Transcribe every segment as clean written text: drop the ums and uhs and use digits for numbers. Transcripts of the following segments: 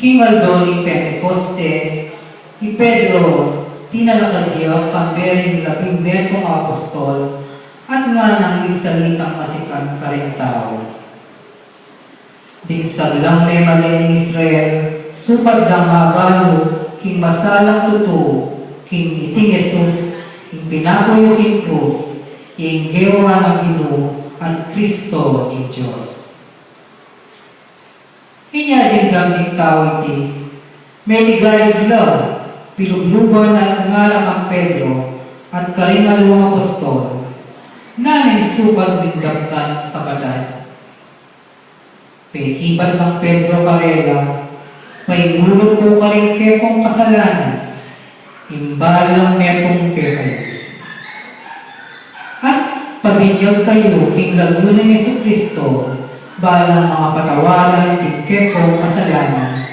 Kingaldoning Pentecoste, ni Pedro, tinalakadya kamberin 12 apostol, at nga nang igsalitang masikan karing tao. Digsaglang may magaling Israel, supad na mabalo, king masalang totoo, king iting Jesus, king pinakuyo king krus, king gewa ng Ginoo, at Kristo ni Diyos. Inyadingdam ng tao iti, may ligayag lang, pilugluban at ngarang ang Pedro, at karingalawang apostol, na naisupad ng daptan kabaday. Paikipan ng Pedro Carela, may gulot po karing kekong kasalanan, imbalang netong kekong. At pabinyag kayo king lagunan ng Jesucristo, balang mga patawaran ng kekong kasalanan,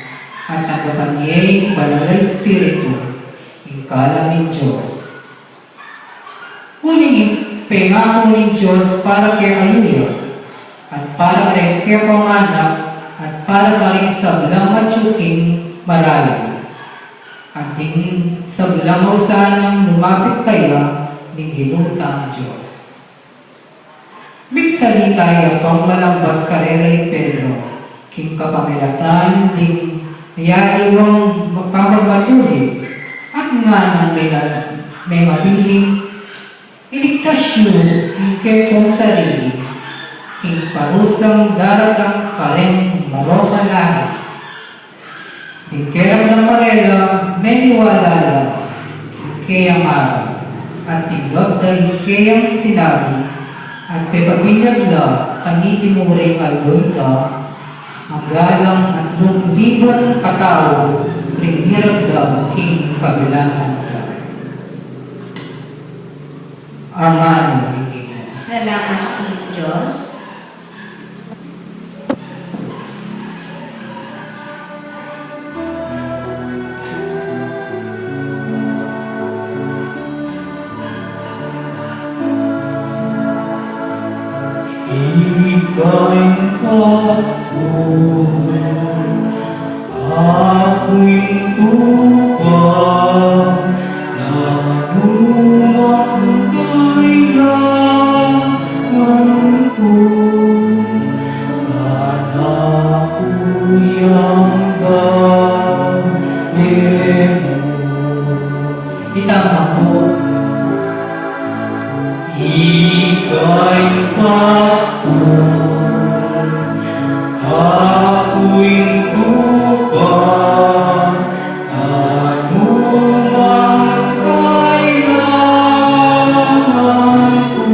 at nagkapanyay banal na Espiritu, ingkalang ng Diyos. Huling pengako ng Diyos para kay Aluya, at para rin kay pamanak, at para ka rin sablang at yuking marami. At din sablang o sanang lumapit kaya ng hinutang Diyos. Migsali tayo pang malambat karelay Pedro, king kapamilatan ding mayaiwang mapapagmatuloy, at nga nang may mabiling iligtas yun yung kekong sarili, king parusang daratang kareng marokalari. Dingkerang ng karela, may niwala lang, kayang araw, at tinggap dahil kayang sinabi, at pepabinyag la, kanitimuring algoyta, ang galang at 2,000 katao, rinirag lang, king kabilangan ka. Aman, Pilipinas. Salamat po, Diyos. Ika'y pastor, ako'y tupad, nanuwang kailangan ko, at ako'y ang bagay mo. Itama po. Ika'y pastor, ako'y tupad, anumang kailangan ko,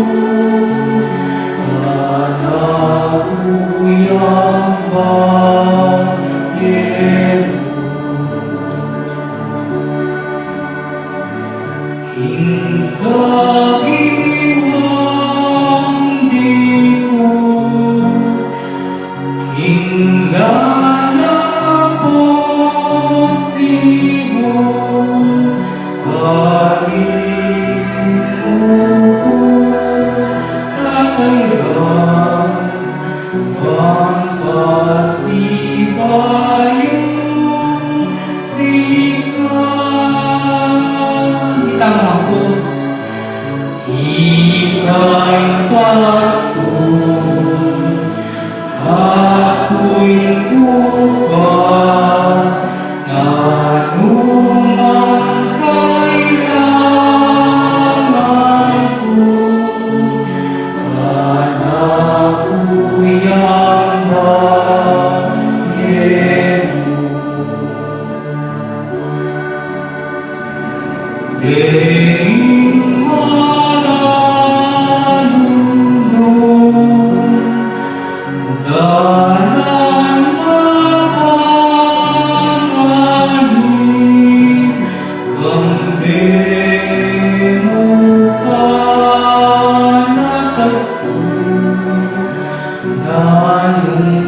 at ako'y ang bagay mo. Nung